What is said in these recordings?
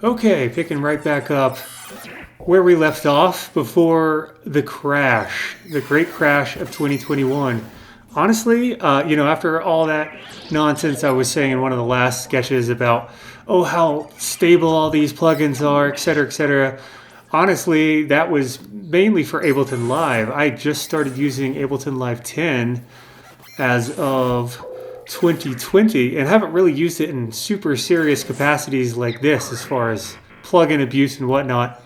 Okay, picking right back up where we left off before the crash, the great crash of 2021. Honestly, after all that nonsense I was saying in one of the last sketches about, oh, how stable all these plugins are, etc., honestly, that was mainly for Ableton Live. I just started using Ableton Live 10 as of 2020 and haven't really used it in super serious capacities like this as far as plugin abuse and whatnot.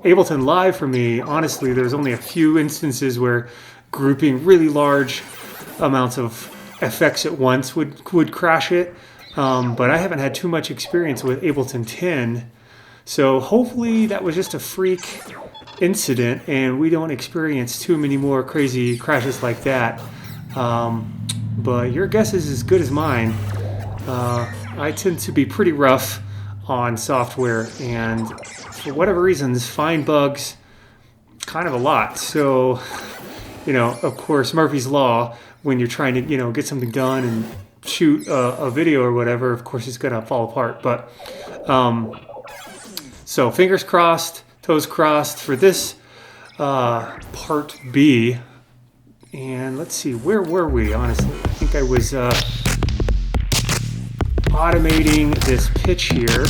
Ableton Live for me, honestly, there's only a few instances where grouping really large amounts of effects at once would crash it, but I haven't had too much experience with Ableton 10, so hopefully that was just a freak incident and we don't experience too many more crazy crashes like that. But your guess is as good as mine. I tend to be pretty rough on software and for whatever reasons find bugs kind of a lot. So, of course, Murphy's Law, when you're trying to, get something done and shoot a video or whatever, of course it's going to fall apart. But so fingers crossed, toes crossed for this part B. And let's see, where were we, honestly? I think I was automating this pitch here.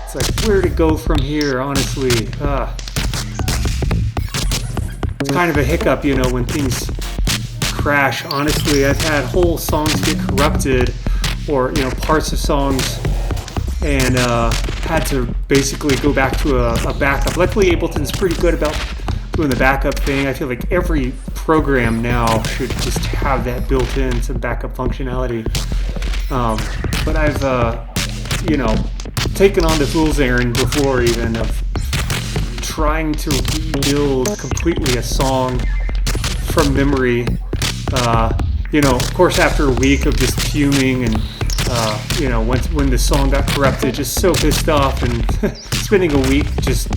It's like, where to go from here, honestly? It's kind of a hiccup, when things crash. Honestly, I've had whole songs get corrupted, or, parts of songs, and had to basically go back to a backup. Luckily, Ableton's pretty good about doing the backup thing. I feel like every program now should just have that built in, some backup functionality. But I've, taken on the fool's errand before even of trying to rebuild completely a song from memory. Of course, after a week of just fuming and, when the song got corrupted, just so pissed off and spending a week just,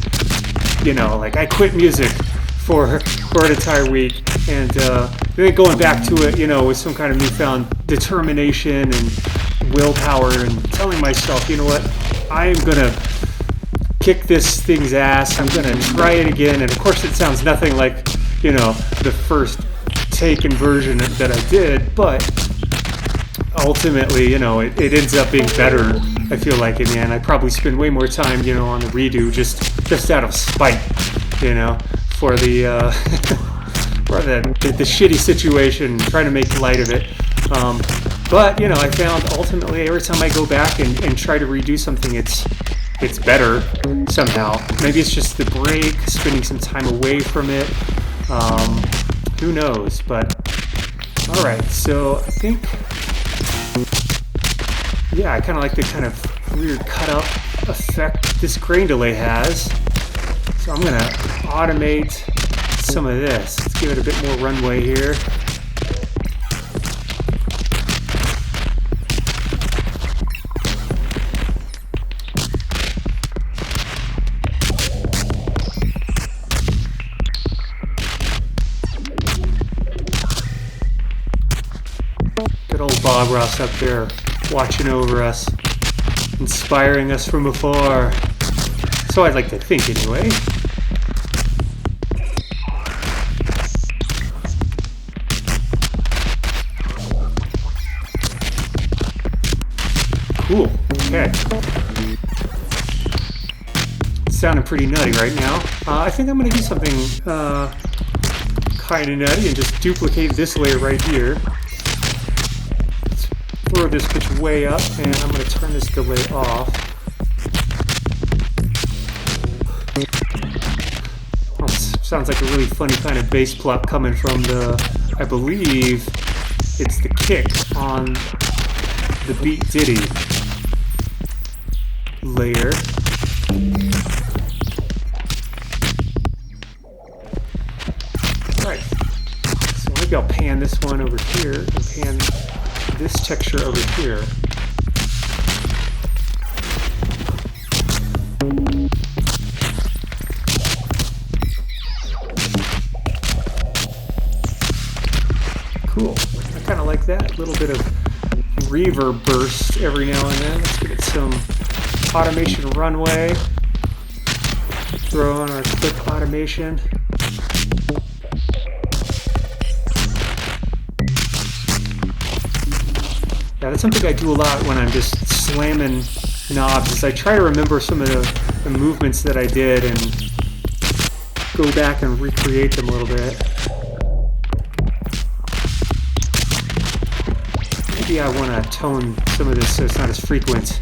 I quit music for an entire week, and then going back to it, with some kind of newfound determination and willpower, and telling myself, you know what, I am gonna kick this thing's ass. I'm gonna try it again, and of course, it sounds nothing like, the first taken version that I did, but ultimately, it ends up being better. I feel like in the end, I probably spend way more time, on the redo just out of spite, for the for the shitty situation, trying to make light of it. But I found ultimately every time I go back and try to redo something, it's better somehow. Maybe it's just the break, spending some time away from it. Who knows? But all right, so I think. Yeah, I kind of like the kind of weird cut-up effect this grain delay has. So I'm going to automate some of this. Let's give it a bit more runway here. Good old Bob Ross up there, watching over us, inspiring us from afar. So I'd like to think, anyway. Cool. Okay. It's sounding pretty nutty right now. I think I'm going to do something kind of nutty and just duplicate this layer right here. Throw this pitch way up, and I'm going to turn this delay off. Oh, sounds like a really funny kind of bass pluck coming from I believe it's the kick on the beat ditty layer. Right. So maybe I'll pan this one over here and pan this texture over here. Cool. I kind of like that. A little bit of reverb bursts every now and then. Let's give it some automation runway. Throw on our clip automation. Yeah, that's something I do a lot when I'm just slamming knobs, is I try to remember some of the movements that I did and go back and recreate them a little bit. Maybe I want to tone some of this so it's not as frequent.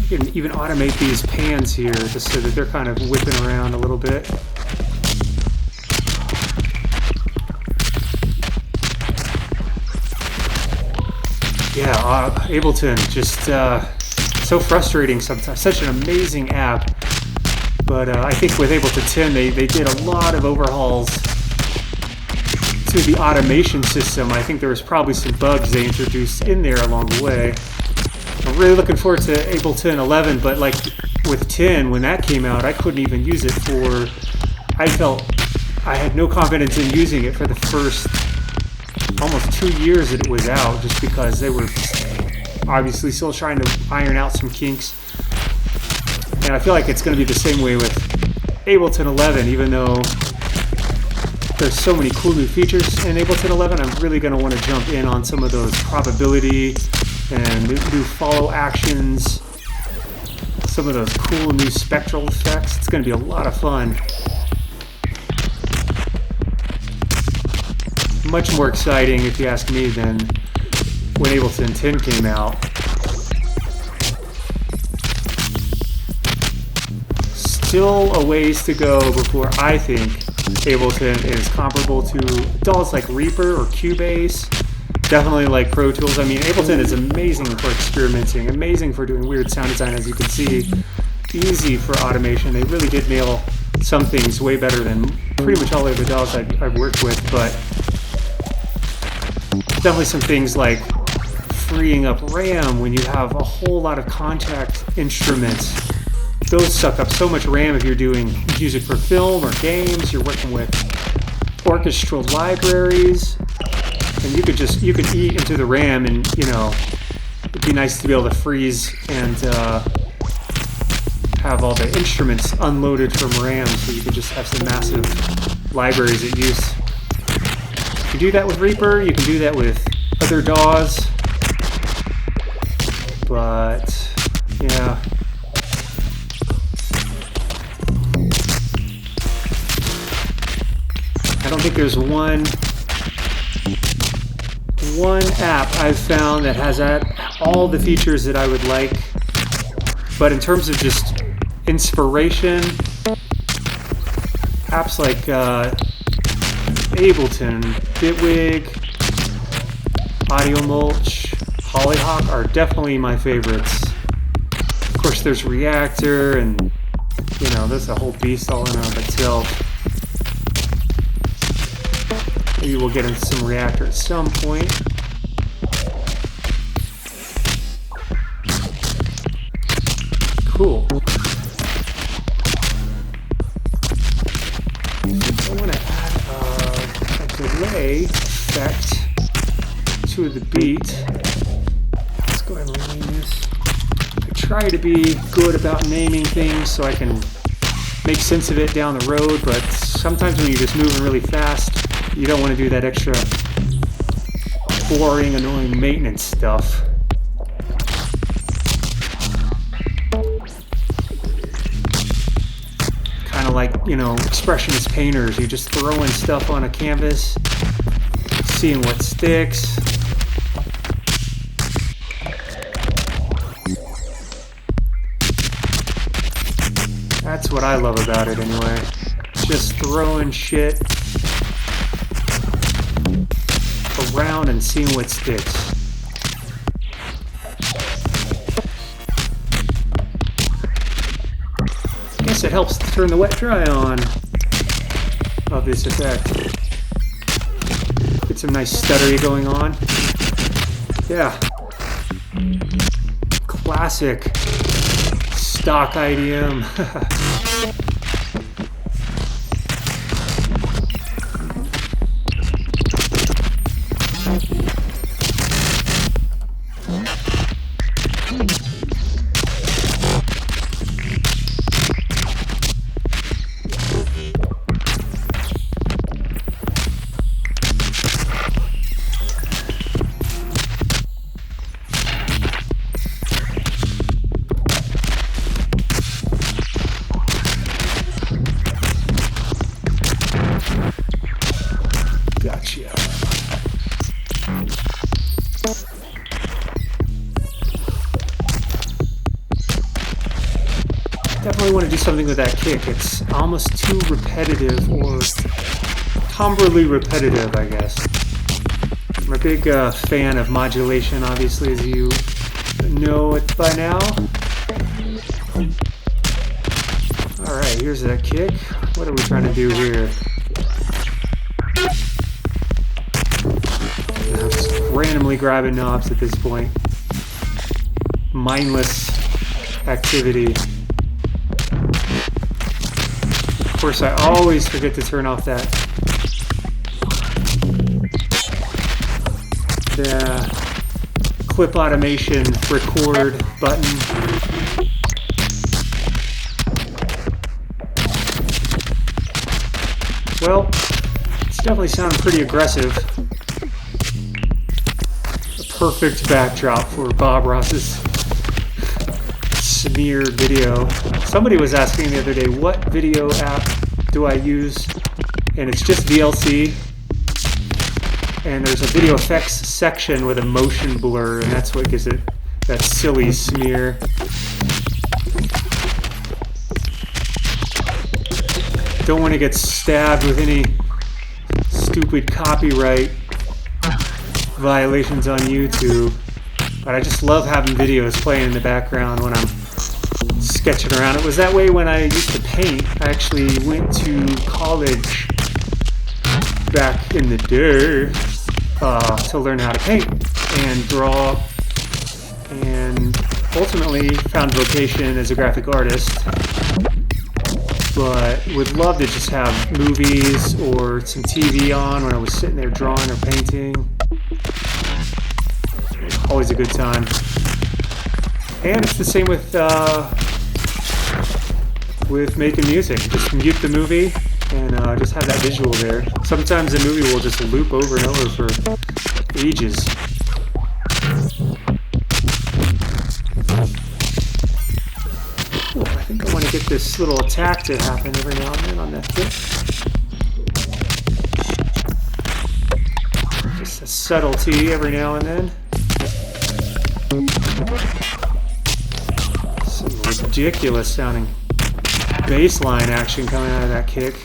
You can even automate these pans here just so that they're kind of whipping around a little bit. Yeah, Ableton, just so frustrating sometimes. Such an amazing app. But I think with Ableton 10, they did a lot of overhauls to the automation system. I think there was probably some bugs they introduced in there along the way. I'm really looking forward to Ableton 11, but like with 10, when that came out, I couldn't even use it for, I felt I had no confidence in using it for the first almost 2 years that it was out, just because they were obviously still trying to iron out some kinks. And I feel like it's going to be the same way with Ableton 11, even though there's so many cool new features in Ableton 11. I'm really going to want to jump in on some of those probability and new follow actions, some of those cool new spectral effects. It's going to be a lot of fun. Much more exciting, if you ask me, than when Ableton 10 came out. Still a ways to go before I think Ableton is comparable to DAWs like Reaper or Cubase. Definitely like Pro Tools. I mean, Ableton is amazing for experimenting, amazing for doing weird sound design, as you can see. Easy for automation. They really did nail some things way better than pretty much all the other DAWs I've worked with, but definitely some things like freeing up RAM when you have a whole lot of contact instruments. Those suck up so much RAM if you're doing music for film or games. You're working with orchestral libraries, and you could eat into the RAM, and you know, it'd be nice to be able to freeze and have all the instruments unloaded from RAM, so you could just have some massive libraries at use. You can do that with Reaper, you can do that with other DAWs, but yeah. I don't think there's one app I've found that has all the features that I would like, but in terms of just inspiration, apps like Ableton, Bitwig, Audio Mulch, Hollyhock are definitely my favorites. Of course, there's Reactor, and you know, that's a whole beast all in and of itself. Maybe we'll get into some Reactor at some point. Cool. I want to add a delay effect to the beat. Let's go ahead and rename this. I try to be good about naming things so I can make sense of it down the road, but sometimes when you're just moving really fast, you don't want to do that extra boring, annoying maintenance stuff. Kind of like, you know, expressionist painters. You're just throwing stuff on a canvas, seeing what sticks. That's what I love about it anyway. Just throwing shit around and seeing what sticks. I guess it helps to turn the wet dry on of this effect. Get some nice stuttery going on. Yeah. Classic stock IDM. Gotcha. Definitely want to do something with that kick. It's almost too repetitive, or cumberly repetitive, I guess. I'm a big fan of modulation, obviously, as you know it by now. Alright, here's that kick. What are we trying to do here? I'm just randomly grabbing knobs at this point. Mindless activity. Of course, I always forget to turn off the clip automation record button. Well, it's definitely sounding pretty aggressive. A perfect backdrop for Bob Ross's smear video. Somebody was asking the other day, what video app do I use? And it's just VLC. And there's a video effects section with a motion blur, and that's what gives it that silly smear. Don't want to get stabbed with any stupid copyright violations on YouTube. But I just love having videos playing in the background when I'm sketching around. It was that way when I used to paint. I actually went to college back in the day to learn how to paint and draw, and ultimately found vocation as a graphic artist. But would love to just have movies or some TV on when I was sitting there drawing or painting. Always a good time. And it's the same with making music. Just mute the movie and just have that visual there. Sometimes the movie will just loop over and over for ages. Cool. I think I want to get this little attack to happen every now and then on that kick. Just a subtlety every now and then. Some ridiculous sounding bass line action coming out of that kick.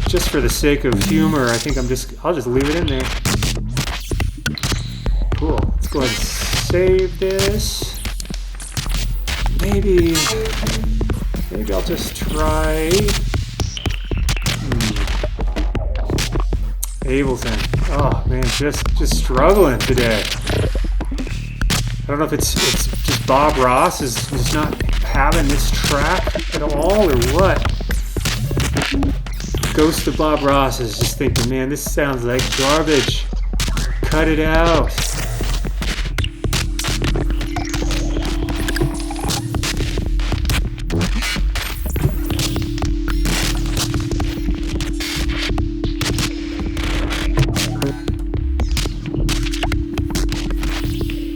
Just for the sake of humor, I think I'll just leave it in there. Cool. Let's go ahead and save this. Maybe I'll just try Ableton. Oh man, just struggling today. I don't know if it's just Bob Ross is just not having this track at all, or what. Ghost of Bob Ross is just thinking, man, this sounds like garbage. Cut it out.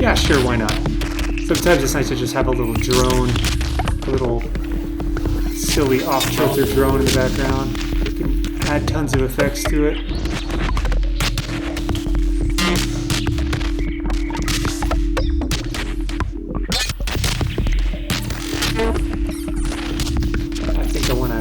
Yeah, sure, why not? Sometimes it's nice to just have a little drone, a little silly off-kilter drone in the background. You can add tons of effects to it. I think I want to...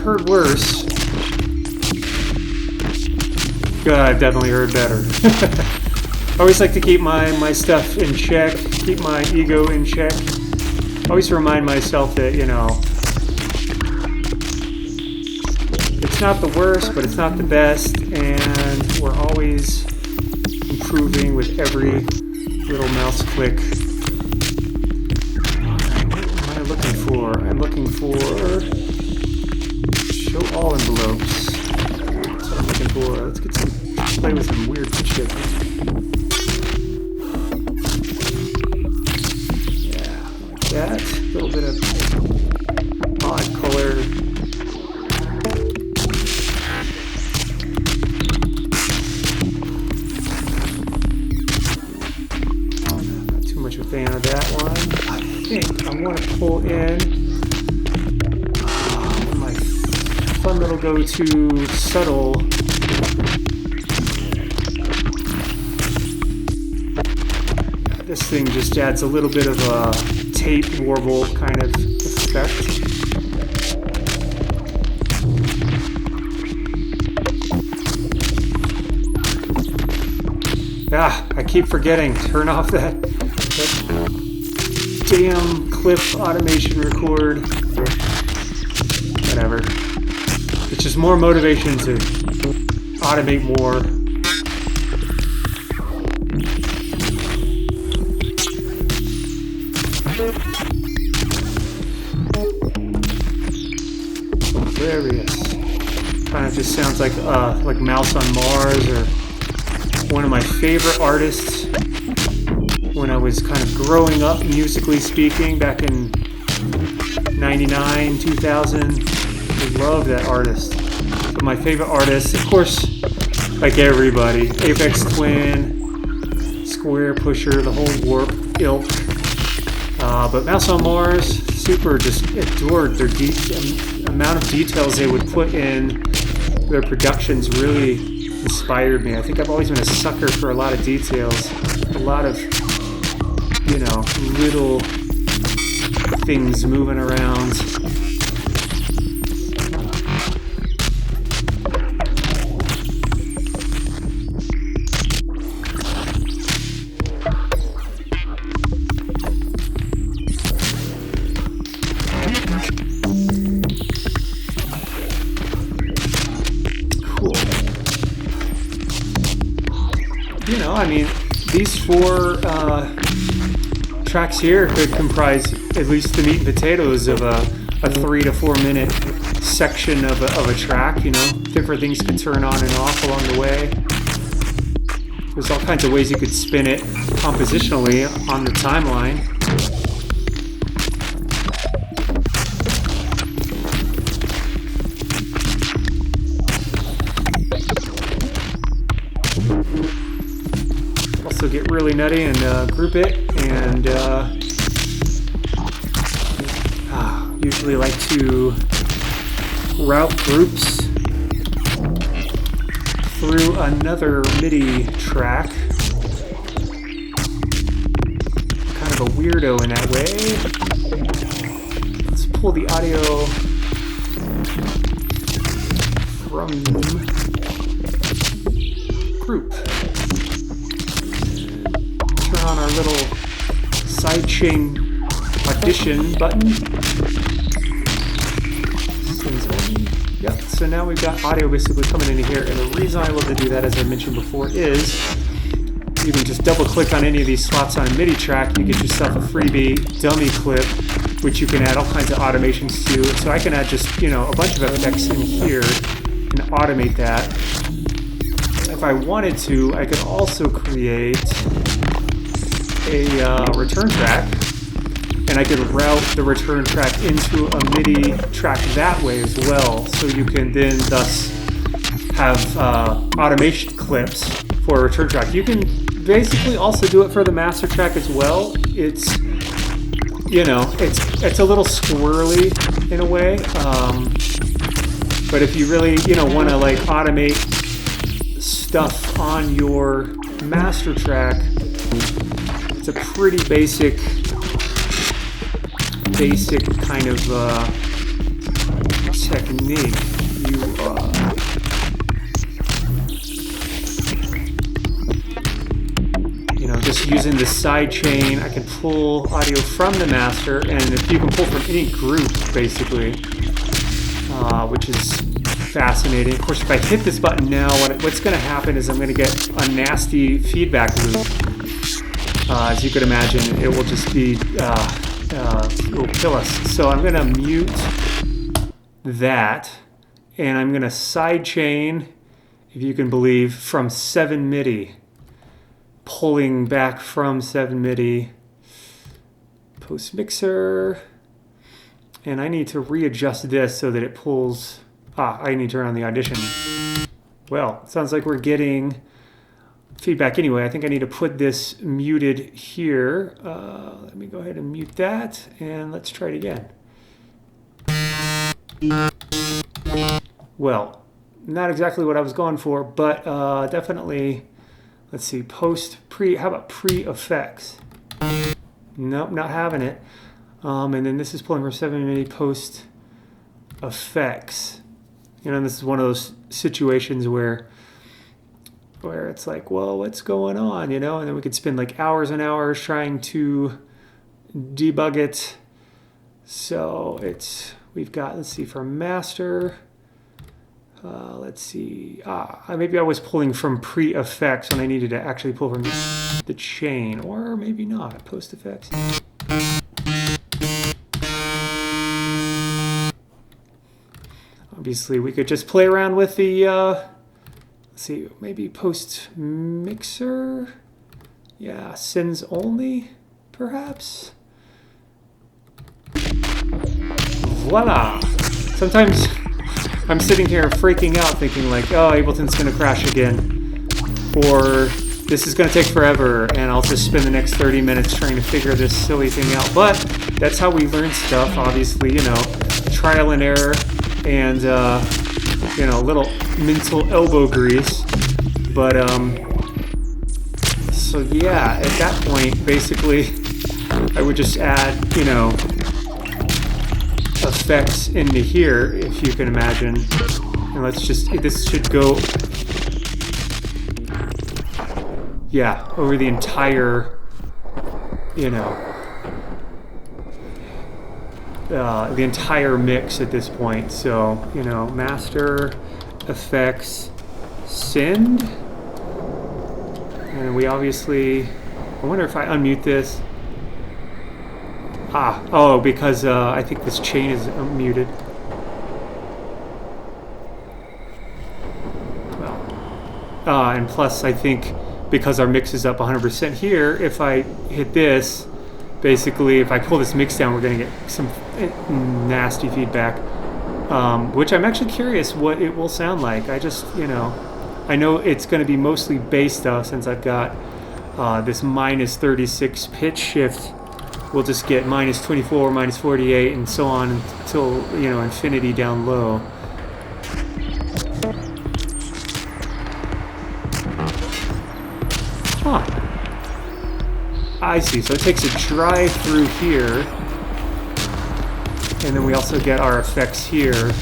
heard worse. God, I've definitely heard better. I always like to keep my stuff in check, keep my ego in check. Always remind myself that, you know, it's not the worst, but it's not the best, and we're always improving with every little mouse click. What am I looking for? I'm looking for show all envelopes. That's what I'm looking for. Let's get some, play with some weird shit. Yeah, like that. A little bit of odd color. Not too much of a fan of that one. I think I want to pull in my fun little go-to subtle. This thing just adds a little bit of a tape warble kind of effect. I keep forgetting. Turn off that damn clip automation record. Whatever. It's just more motivation to automate more. Hilarious. Kind of just sounds like Mouse on Mars, or one of my favorite artists when I was kind of growing up, musically speaking, back in 99, 2000. I love that artist. But my favorite artists, of course, like everybody, Aphex Twin, Square Pusher, the whole Warp ilk. But Mouse on Mars, super just adored their amount of details they would put in their productions. Really inspired me. I think I've always been a sucker for a lot of details, a lot of, you know, little things moving around. You know, I mean, these four tracks here could comprise at least the meat and potatoes of a 3 to 4 minute section of a track. You know, different things could turn on and off along the way. There's all kinds of ways you could spin it compositionally on the timeline. Also get really nutty and group it, and usually like to route groups through another MIDI track. Kind of a weirdo in that way. Let's pull the audio from group. Turn on our little sidechain audition button. Yep, so now we've got audio basically coming in here, and the reason I love to do that, as I mentioned before, is you can just double click on any of these slots on a MIDI track. You get yourself a freebie dummy clip, which you can add all kinds of automations to. So I can add just, you know, a bunch of effects in here and automate that. If I wanted to, I could also create a return track, and I could route the return track into a MIDI track that way as well. So you can then thus have automation clips for a return track. You can basically also do it for the master track as well. It's, you know, it's a little squirrely in a way, but if you really, you know, want to like automate stuff on your master track, it's a pretty basic kind of technique. using the side chain, I can pull audio from the master, and if you can pull from any group, basically, which is fascinating. Of course, if I hit this button now, what's going to happen is I'm going to get a nasty feedback loop. As you could imagine, it will just be, it will kill us. So I'm going to mute that, and I'm going to sidechain, if you can believe, from 7 MIDI. Pulling back from 7 MIDI. Post mixer. And I need to readjust this so that it pulls. I need to turn on the audition. Well, sounds like we're getting feedback anyway. I think I need to put this muted here. Let me go ahead and mute that, and let's try it again. Well, not exactly what I was going for, but definitely, let's see, how about pre-effects? Nope, not having it. And then this is pulling from 7 MIDI post effects. You know, this is one of those situations where it's like, well, what's going on, you know? And then we could spend like hours and hours trying to debug it. So we've got, let's see, for master, let's see, maybe I was pulling from pre-effects when I needed to actually pull from the chain, or maybe not, post-effects. Obviously, we could just play around with the, let's see, maybe post-mixer? Yeah, sends only, perhaps? Voila! Sometimes I'm sitting here freaking out thinking like, oh, Ableton's going to crash again. Or this is going to take forever and I'll just spend the next 30 minutes trying to figure this silly thing out. But that's how we learn stuff, obviously, you know, trial and error and, you know, a little mental elbow grease. But, so yeah, at that point, basically, I would just add, you know, effects into here, if you can imagine. And let's just, this should go, yeah, over the entire, you know, the entire mix at this point. So, you know, master, effects, send. And we obviously, I wonder if I unmute this. Oh, because I think this chain is muted. Well, and plus I think because our mix is up 100% here, if I hit this, basically if I pull this mix down, we're going to get some nasty feedback, which I'm actually curious what it will sound like. I just, you know, I know it's going to be mostly bass stuff since I've got this minus 36 pitch shift. We'll just get minus 24, minus 48, and so on until, you know, infinity down low. Huh. I see. So it takes a drive through here, and then we also get our effects here.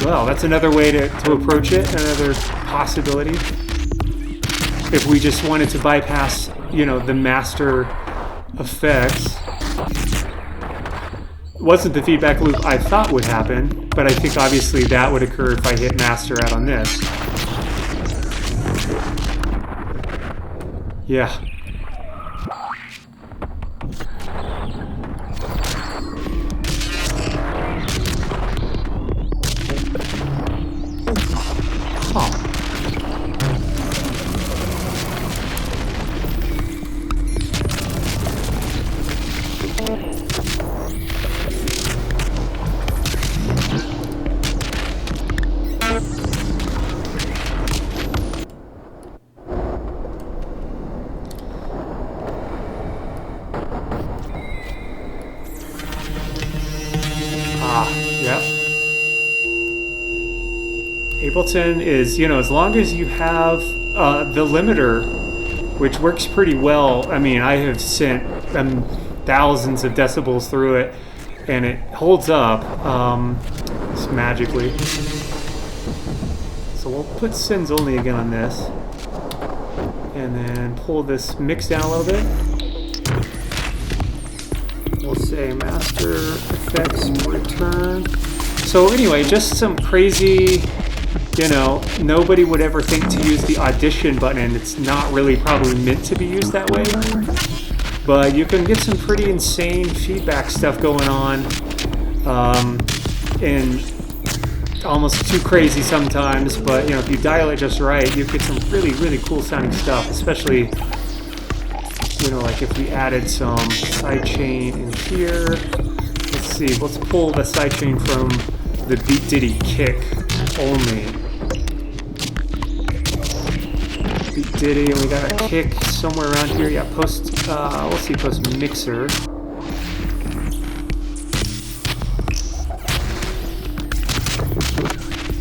Well, that's another way to approach it, another possibility. If we just wanted to bypass, you know, the master effects. Wasn't the feedback loop I thought would happen, but I think obviously that would occur if I hit master out on this. Yeah. Yep. Ableton is, you know, as long as you have the limiter, which works pretty well. I mean, I have sent thousands of decibels through it, and it holds up just magically. So we'll put sends only again on this. And then pull this mix down a little bit. We'll say master effects return. So anyway, just some crazy, you know, nobody would ever think to use the audition button. It's not really probably meant to be used that way. But you can get some pretty insane feedback stuff going on. And almost too crazy sometimes, but you know, if you dial it just right, you get some really, really cool sounding stuff, especially, you know, like if we added some sidechain in here. Let's see, let's pull the sidechain from the beat diddy kick only. Beat diddy, and we got a kick somewhere around here. Yeah, post, we'll see, post mixer.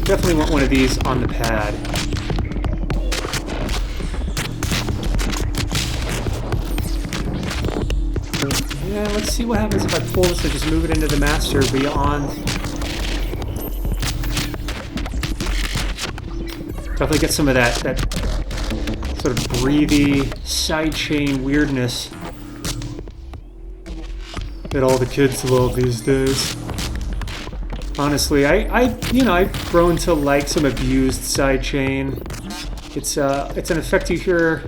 Definitely want one of these on the pad. Yeah, let's see what happens if I pull this and just move it into the master beyond. Definitely get some of that sort of breathy sidechain weirdness that all the kids love these days. Honestly, I've grown to like some abused sidechain. It's an effect you hear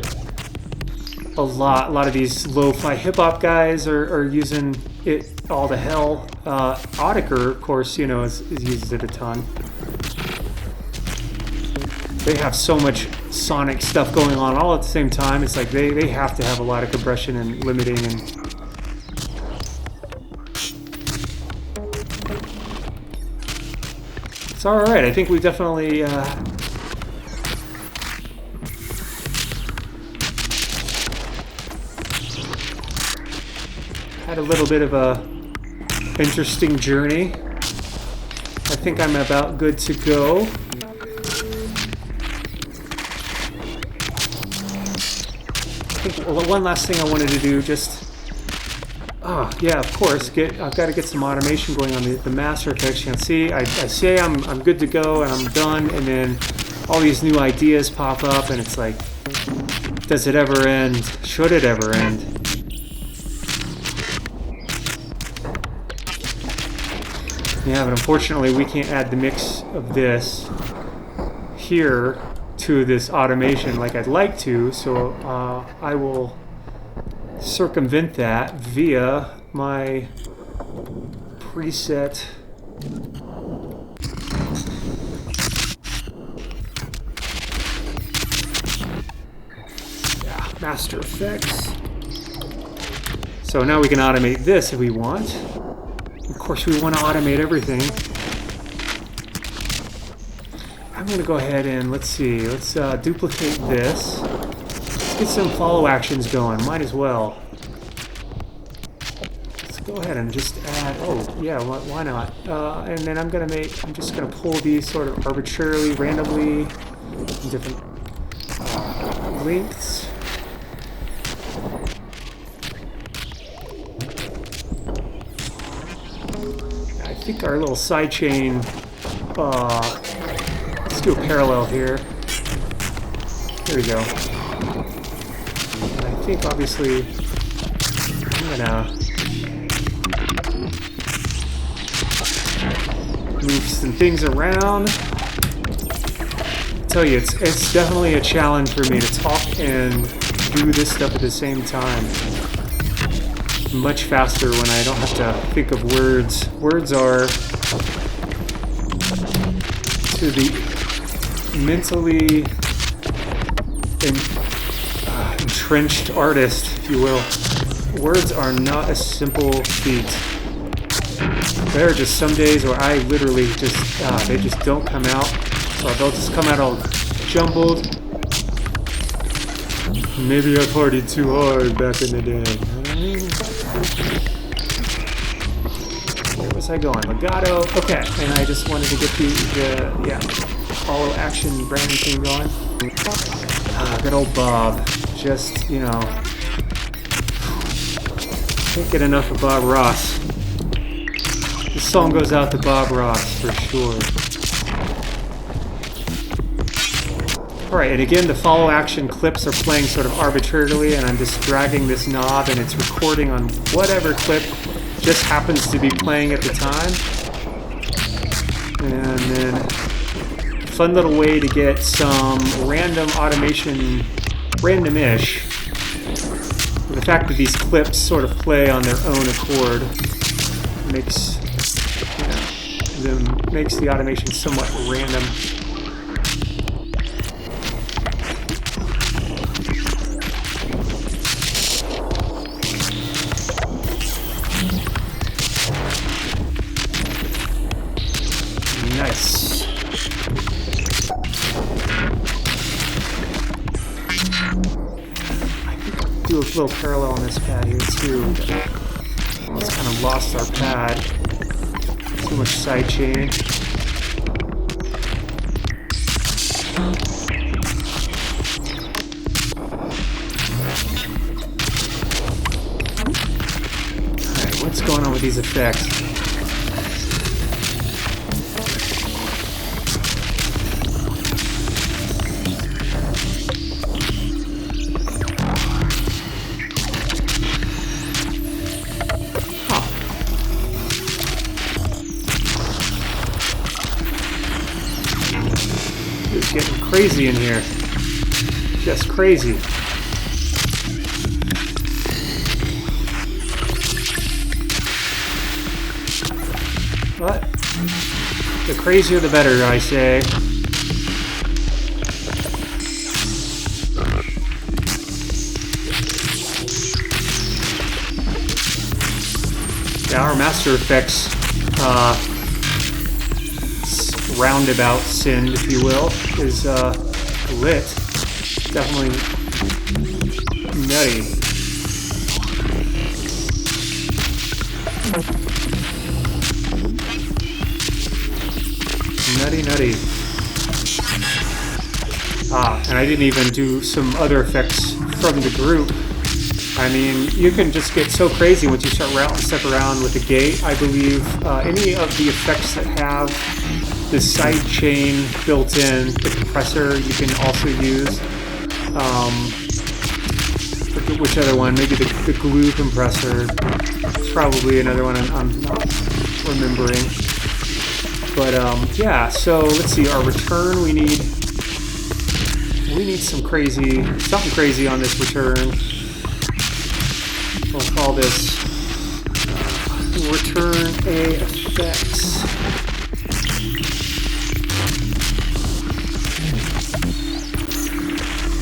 a lot. A lot of these lo-fi hip-hop guys are using it all to hell. Audiker, of course, you know, uses it a ton. They have so much sonic stuff going on all at the same time. It's like they have to have a lot of compression and limiting and. It's all right. I think we definitely had a little bit of a interesting journey. I think I'm about good to go. I think one last thing I wanted to do, yeah, of course. I've got to get some automation going on the master effects. You can see, I say I'm good to go and I'm done, and then all these new ideas pop up, and it's like, does it ever end? Should it ever end? Yeah, but unfortunately, we can't add the mix of this here to this automation like I'd like to, so I will circumvent that via my preset master effects. So now we can automate this if we want. Of course, we want to automate everything. I'm going to go ahead and let's duplicate this. Let's get some follow actions going. Might as well. Let's go ahead and just add. Oh yeah, why not? And then I'm just going to pull these sort of arbitrarily, randomly, in different lengths. I think our little sidechain. Let's do a parallel here. There we go. And I think obviously I'm gonna move some things around. I tell you, it's definitely a challenge for me to talk and do this stuff at the same time. Much faster when I don't have to think of words. Words are to the mentally entrenched artist, if you will. Words are not a simple feat. There are just some days where I literally they just don't come out, or they'll just come out all jumbled. Maybe I partied too hard back in the day. Where was I going? Legato. Okay, and I just wanted to get the follow action branding thing going. Good old Bob. Just, can't get enough of Bob Ross. This song goes out to Bob Ross for sure. Alright, and again, the follow action clips are playing sort of arbitrarily, and I'm just dragging this knob and it's recording on whatever clip just happens to be playing at the time. And then, fun little way to get some random automation, random-ish. The fact that these clips sort of play on their own accord makes, makes the automation somewhat random. Nice. Do a little parallel on this pad here too. Almost kind of lost our pad. Too much side chain. Alright, what's going on with these effects? It's getting crazy in here. Just crazy. But the crazier the better, I say. Yeah, our Master Effects roundabout send, if you will, is lit. Definitely nutty. Nutty. And I didn't even do some other effects from the group. I mean, you can just get so crazy once you step around with the gate. I believe any of the effects that have the side chain built in, the compressor you can also use. Forget which other one, maybe the glue compressor. It's probably another one I'm not remembering. But yeah, so let's see, our return, we need something crazy on this return. We'll call this return A effects.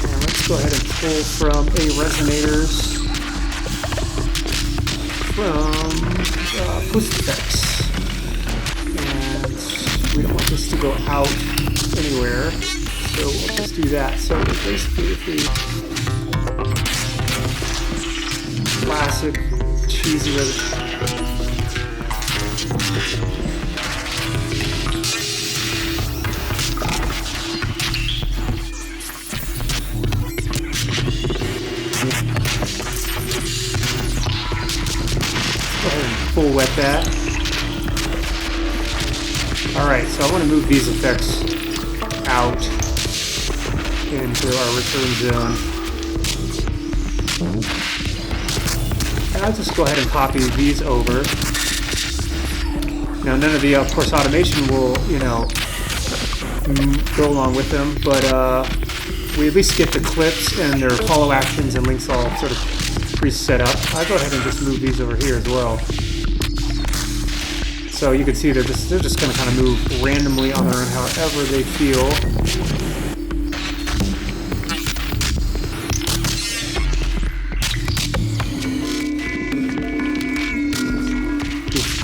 And let's go ahead and pull from A resonators from post effects. And we don't want this to go out anywhere, so we'll just do that. So basically, if we classic cheesy go ahead and full wet that. Alright, so I want to move these effects out into our return zone. And I'll just go ahead and copy these over. Now, none of the, of course, automation will, go along with them, but we at least get the clips and their follow actions and links all sort of pre-set up. I'll go ahead and just move these over here as well. So you can see they're just going to kind of move randomly on their own, however they feel.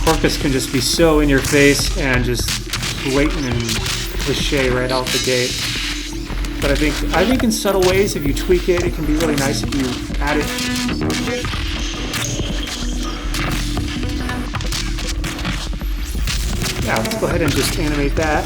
Corpus can just be so in your face and just blatant and cliche right out the gate. But I think in subtle ways, if you tweak it, it can be really nice if you add it. Yeah, let's go ahead and just animate that.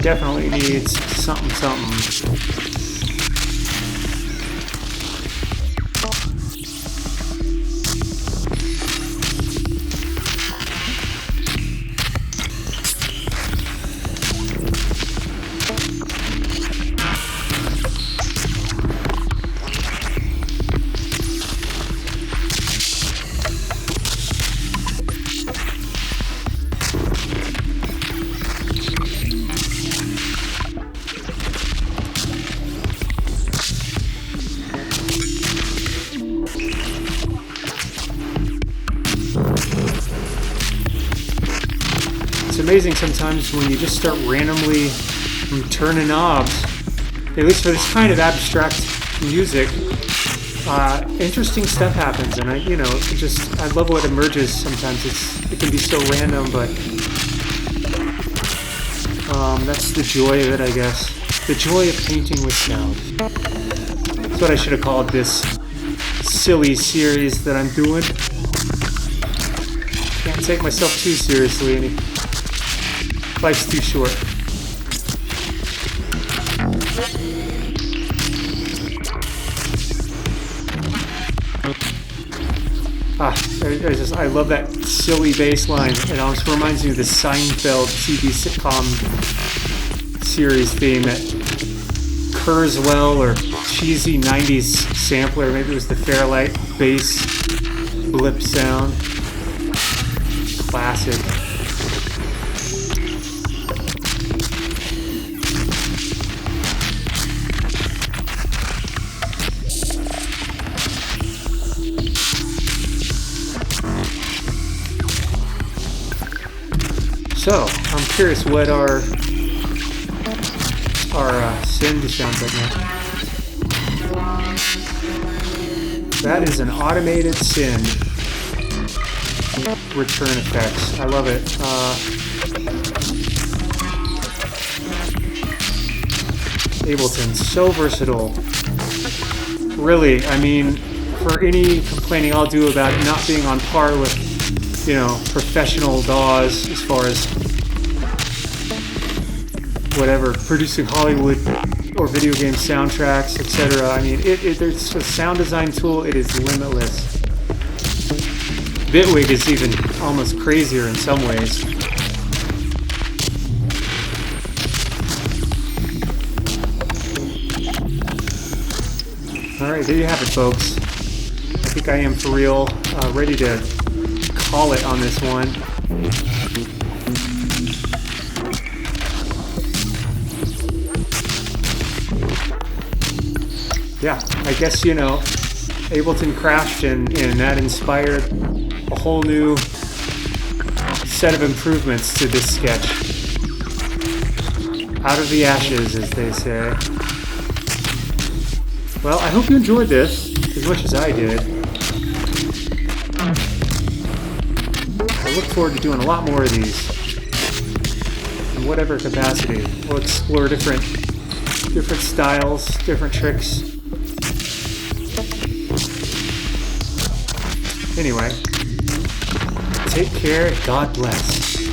definitely needs something, something. It's amazing sometimes when you just start randomly turning knobs, at least for this kind of abstract music, interesting stuff happens, and I love what emerges sometimes. It can be so random, but that's the joy of it, I guess. The joy of painting with sound. That's what I should have called this silly series that I'm doing. Can't take myself too seriously. Life's too short. I love that silly bass line. It almost reminds me of the Seinfeld TV sitcom series theme, that Kurzweil or cheesy 90s sampler. Maybe it was the Fairlight bass blip sound. Classic. So, I'm curious what our send sounds like now. That is an automated send return effects. I love it. Ableton, so versatile. Really, I mean, for any complaining I'll do about it not being on par with, professional DAWs as far as whatever, producing Hollywood or video game soundtracks, etc. I mean, it's a sound design tool. It is limitless. Bitwig is even almost crazier in some ways. Alright, there you have it, folks. I think I am for real, ready to call it on this one. Yeah, I guess, Ableton crashed and that inspired a whole new set of improvements to this sketch. Out of the ashes, as they say. Well, I hope you enjoyed this as much as I did. I look forward to doing a lot more of these in whatever capacity. We'll explore different styles, different tricks. Anyway, take care. God bless.